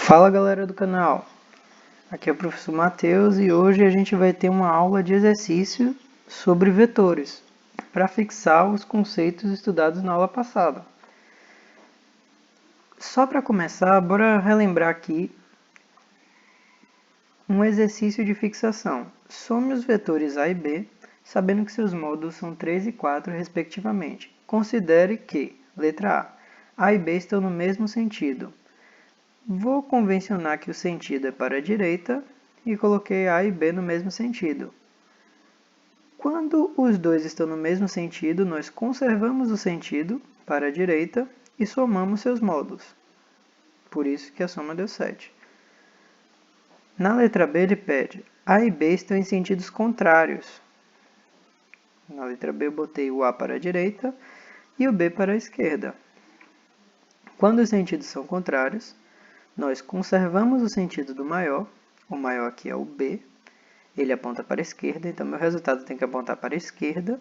Fala galera do canal, aqui é o professor Matheus e hoje a gente vai ter uma aula de exercício sobre vetores para fixar os conceitos estudados na aula passada. Só para começar, bora relembrar aqui um exercício de fixação. Some os vetores A e B, sabendo que seus módulos são 3 e 4 respectivamente. Considere que, letra A e B estão no mesmo sentido. Vou convencionar que o sentido é para a direita e coloquei A e B no mesmo sentido. Quando os dois estão no mesmo sentido, nós conservamos o sentido para a direita e somamos seus módulos. Por isso que a soma deu 7. Na letra B ele pede A e B estão em sentidos contrários. Na letra B eu botei o A para a direita e o B para a esquerda. Quando os sentidos são contrários, nós conservamos o sentido do maior, o maior aqui é o B, ele aponta para a esquerda, então meu resultado tem que apontar para a esquerda,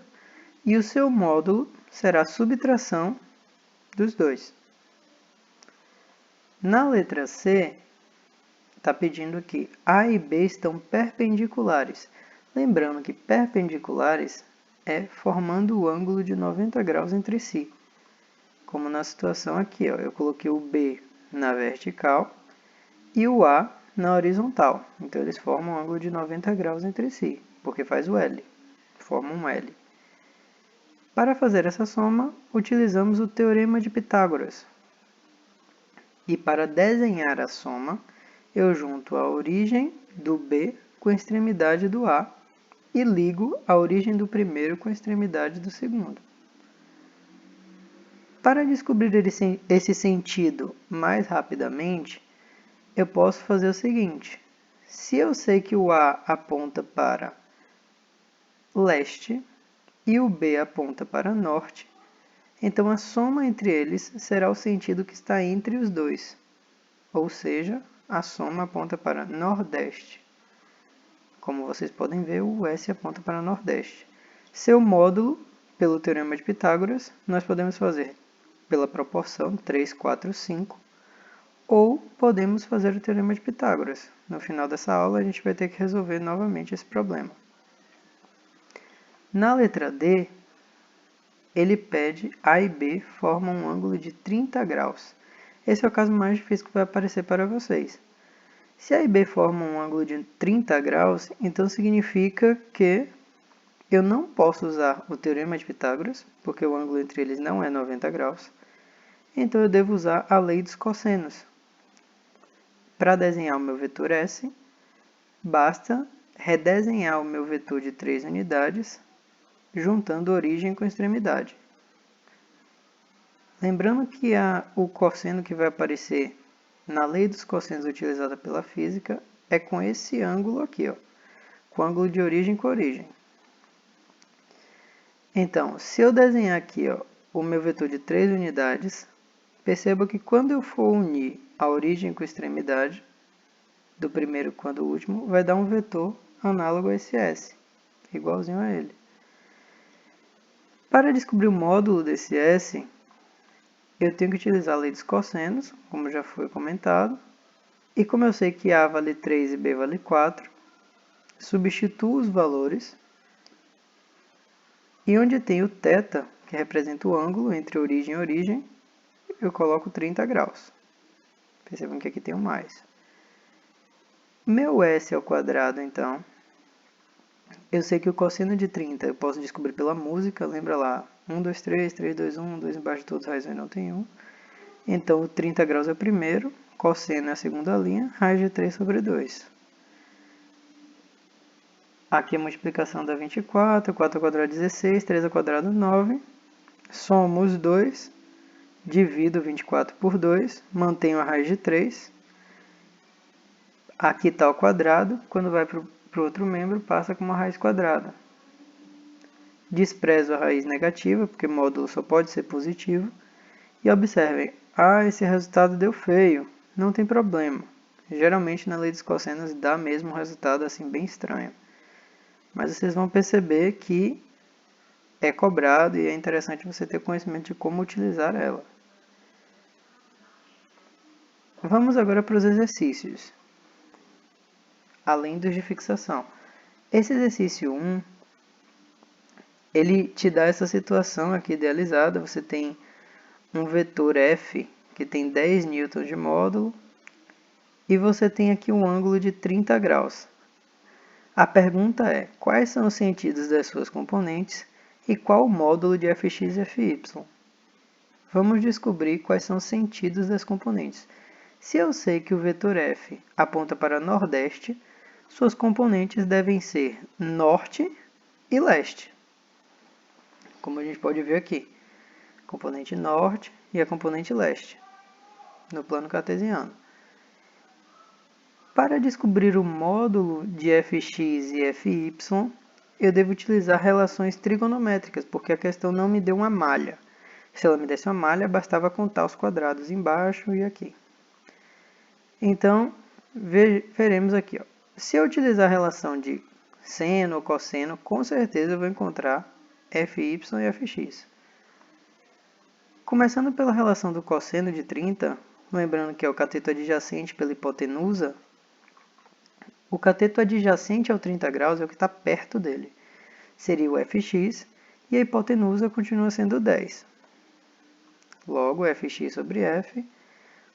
e o seu módulo será a subtração dos dois. Na letra C, está pedindo que A e B estão perpendiculares. Lembrando que perpendiculares é formando o ângulo de 90 graus entre si. Como na situação aqui, ó, eu coloquei o B na vertical e o A na horizontal. Então, eles formam um ângulo de 90 graus entre si, porque faz o L, forma um L. Para fazer essa soma, utilizamos o Teorema de Pitágoras. E para desenhar a soma, eu junto a origem do B com a extremidade do A e ligo a origem do primeiro com a extremidade do segundo. Para descobrir esse sentido mais rapidamente, eu posso fazer o seguinte. Se eu sei que o A aponta para leste e o B aponta para norte, então a soma entre eles será o sentido que está entre os dois, ou seja, a soma aponta para nordeste. Como vocês podem ver, o S aponta para nordeste. Seu módulo, pelo Teorema de Pitágoras, nós podemos fazer pela proporção 3, 4, 5, ou podemos fazer o Teorema de Pitágoras. No final dessa aula, a gente vai ter que resolver novamente esse problema. Na letra D, ele pede A e B formam um ângulo de 30 graus. Esse é o caso mais difícil que vai aparecer para vocês. Se A e B formam um ângulo de 30 graus, então significa que eu não posso usar o Teorema de Pitágoras, porque o ângulo entre eles não é 90 graus. Então eu devo usar a lei dos cossenos. Para desenhar o meu vetor S, basta redesenhar o meu vetor de 3 unidades, juntando origem com extremidade. Lembrando que o cosseno que vai aparecer na lei dos cossenos utilizada pela física é com esse ângulo aqui, ó, com o ângulo de origem com origem. Então, se eu desenhar aqui ó, o meu vetor de 3 unidades, perceba que quando eu for unir a origem com a extremidade, do primeiro com a do último, vai dar um vetor análogo a esse S, igualzinho a ele. Para descobrir o módulo desse S, eu tenho que utilizar a lei dos cossenos, como já foi comentado, e como eu sei que A vale 3 e B vale 4, substituo os valores, e onde tem o θ, que representa o ângulo entre origem e origem, eu coloco 30 graus. Percebam que aqui tem um mais. Meu S ao quadrado, então, eu sei que o cosseno de 30 eu posso descobrir pela música, lembra lá, 1, 2, 3, 3, 2, 1, 2 embaixo de todos, raiz não tem 1. Então, o 30 graus é o primeiro, cosseno é a segunda linha, raiz de 3 sobre 2. Aqui a multiplicação dá 24, 4 ao quadrado 16, 3 ao quadrado 9. Somo os dois, divido 24 por 2, mantenho a raiz de 3. Aqui está o quadrado, quando vai para o outro membro, passa como uma raiz quadrada. Desprezo a raiz negativa, porque módulo só pode ser positivo. E observem, esse resultado deu feio, não tem problema. Geralmente na lei dos cossenos dá mesmo um resultado assim bem estranho. Mas vocês vão perceber que é cobrado e é interessante você ter conhecimento de como utilizar ela. Vamos agora para os exercícios, além dos de fixação. Esse exercício 1, ele te dá essa situação aqui idealizada. Você tem um vetor f que tem 10 newtons de módulo e você tem aqui um ângulo de 30 graus. A pergunta é, quais são os sentidos das suas componentes e qual o módulo de fx e fy? Vamos descobrir quais são os sentidos das componentes. Se eu sei que o vetor f aponta para nordeste, suas componentes devem ser norte e leste. Como a gente pode ver aqui, componente norte e a componente leste, no plano cartesiano. Para descobrir o módulo de fx e fy, eu devo utilizar relações trigonométricas, porque a questão não me deu uma malha. Se ela me desse uma malha, bastava contar os quadrados embaixo e aqui. Então, veremos aqui. Se eu utilizar a relação de seno ou cosseno, com certeza eu vou encontrar fy e fx. Começando pela relação do cosseno de 30, lembrando que é o cateto adjacente pela hipotenusa, o cateto adjacente ao 30 graus é o que está perto dele. Seria o fx e a hipotenusa continua sendo 10. Logo, fx sobre f.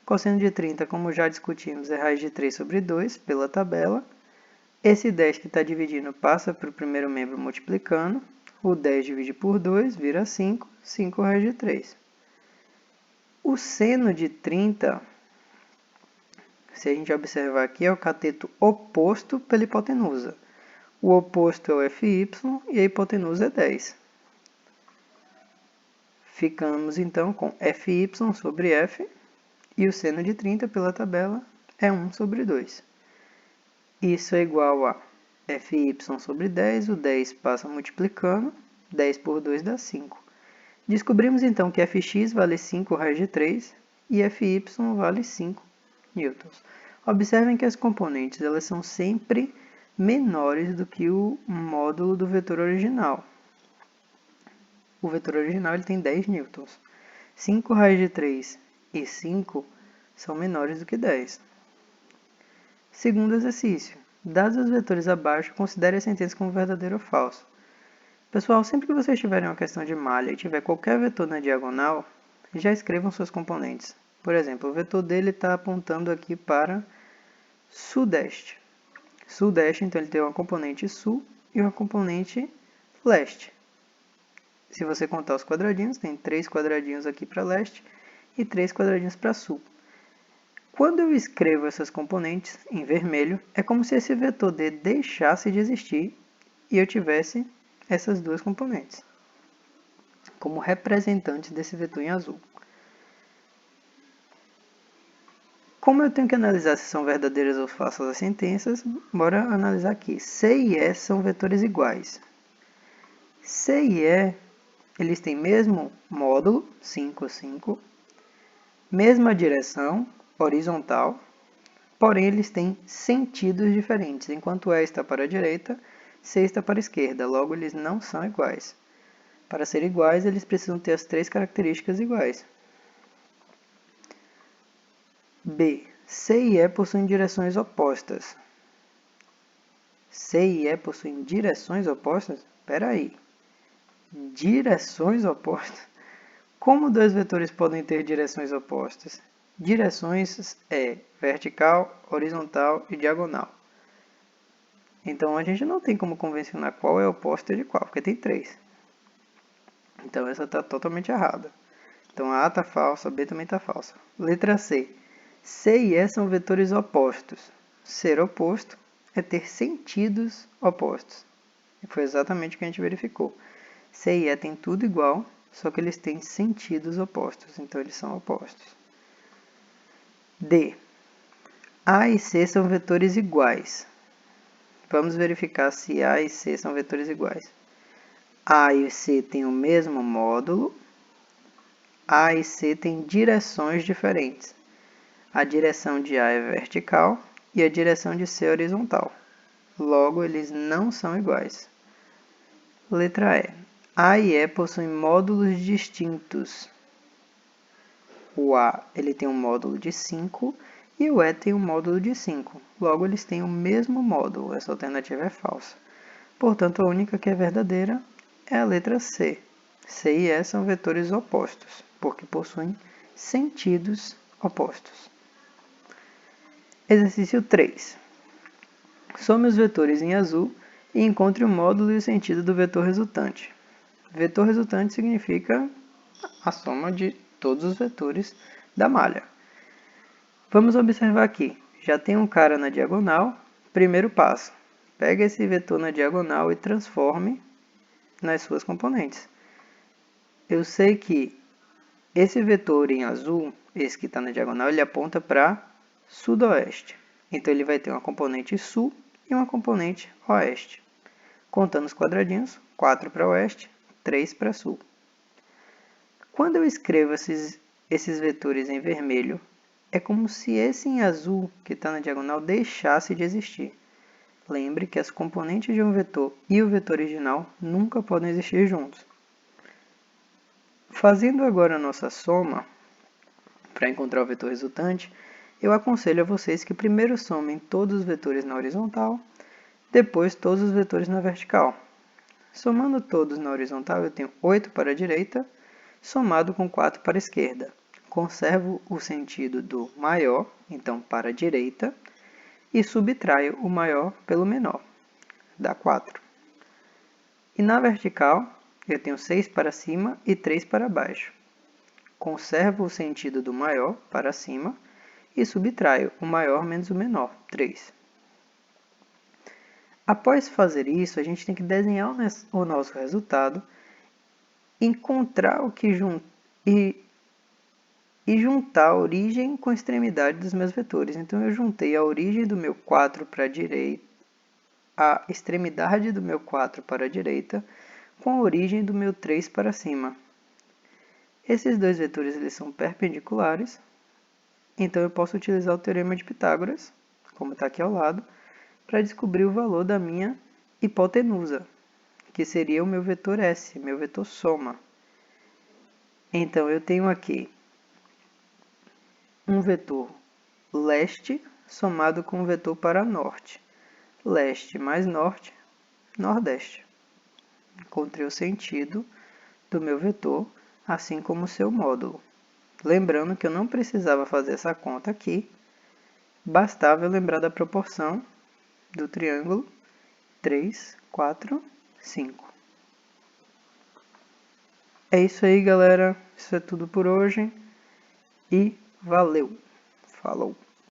Cosseno de 30, como já discutimos, é raiz de 3 sobre 2 pela tabela. Esse 10 que está dividindo passa para o primeiro membro multiplicando. O 10 divide por 2, vira 5. 5 raiz de 3. O seno de 30, se a gente observar aqui, é o cateto oposto pela hipotenusa. O oposto é o fy e a hipotenusa é 10. Ficamos então com fy sobre f e o seno de 30 pela tabela é 1 sobre 2. Isso é igual a fy sobre 10, o 10 passa multiplicando, 10 por 2 dá 5. Descobrimos então que fx vale 5 raiz de 3 e fy vale 5 newtons. Observem que as componentes elas são sempre menores do que o módulo do vetor original. O vetor original ele tem 10 newtons. 5 raiz de 3 e 5 são menores do que 10. Segundo exercício. Dados os vetores abaixo, considere a sentença como verdadeiro ou falso. Pessoal, sempre que vocês tiverem uma questão de malha e tiver qualquer vetor na diagonal, já escrevam suas componentes. Por exemplo, o vetor dele está apontando aqui para sudeste. Sudeste, então, ele tem uma componente sul e uma componente leste. Se você contar os quadradinhos, tem 3 quadradinhos aqui para leste e 3 quadradinhos para sul. Quando eu escrevo essas componentes em vermelho, é como se esse vetor D deixasse de existir e eu tivesse essas duas componentes como representantes desse vetor em azul. Como eu tenho que analisar se são verdadeiras ou falsas as sentenças, bora analisar aqui. C e E são vetores iguais. C e E, eles têm mesmo módulo, 5, 5, mesma direção, horizontal, porém eles têm sentidos diferentes. Enquanto E está para a direita, C está para a esquerda, logo eles não são iguais. Para serem iguais, eles precisam ter as 3 características iguais. B. C e E possuem direções opostas. C e E possuem direções opostas? Espera aí. Direções opostas? Como dois vetores podem ter direções opostas? Direções é vertical, horizontal e diagonal. Então, a gente não tem como convencionar qual é o oposto de qual, porque tem 3. Então, essa está totalmente errada. Então, a A está falsa, a B também está falsa. Letra C. C e E são vetores opostos. Ser oposto é ter sentidos opostos. E foi exatamente o que a gente verificou. C e E têm tudo igual, só que eles têm sentidos opostos. Então, eles são opostos. D. A e C são vetores iguais. Vamos verificar se A e C são vetores iguais. A e C têm o mesmo módulo. A e C têm direções diferentes. A direção de A é vertical e a direção de C é horizontal. Logo, eles não são iguais. Letra E. A e E possuem módulos distintos. O A ele tem um módulo de 5 E o E tem um módulo de 5, logo eles têm o mesmo módulo, essa alternativa é falsa. Portanto, a única que é verdadeira é a letra C. C e E são vetores opostos, porque possuem sentidos opostos. Exercício 3. Some os vetores em azul e encontre o módulo e o sentido do vetor resultante. Vetor resultante significa a soma de todos os vetores da malha. Vamos observar aqui. Já tem um cara na diagonal. Primeiro passo. Pega esse vetor na diagonal e transforme nas suas componentes. Eu sei que esse vetor em azul, esse que está na diagonal, ele aponta para sudoeste. Então, ele vai ter uma componente sul e uma componente oeste. Contando os quadradinhos, 4 para oeste, 3 para sul. Quando eu escrevo esses vetores em vermelho, é como se esse em azul, que está na diagonal, deixasse de existir. Lembre que as componentes de um vetor e o vetor original nunca podem existir juntos. Fazendo agora a nossa soma, para encontrar o vetor resultante, eu aconselho a vocês que primeiro somem todos os vetores na horizontal, depois todos os vetores na vertical. Somando todos na horizontal, eu tenho 8 para a direita, somado com 4 para a esquerda. Conservo o sentido do maior, então para a direita, e subtraio o maior pelo menor, dá 4. E na vertical, eu tenho 6 para cima e 3 para baixo. Conservo o sentido do maior para cima e subtraio o maior menos o menor, 3. Após fazer isso, a gente tem que desenhar o nosso resultado, encontrar o que e juntar a origem com a extremidade dos meus vetores. Então, eu juntei a origem do meu 4 para a direita, a extremidade do meu 4 para a direita, com a origem do meu 3 para cima. Esses dois vetores eles são perpendiculares, então eu posso utilizar o teorema de Pitágoras, como está aqui ao lado, para descobrir o valor da minha hipotenusa, que seria o meu vetor S, meu vetor soma. Então, eu tenho aqui um vetor leste somado com um vetor para norte. Leste mais norte, nordeste. Encontrei o sentido do meu vetor, assim como o seu módulo. Lembrando que eu não precisava fazer essa conta aqui, bastava eu lembrar da proporção do triângulo 3, 4, 5. É isso aí, galera. Isso é tudo por hoje. E valeu! Falou!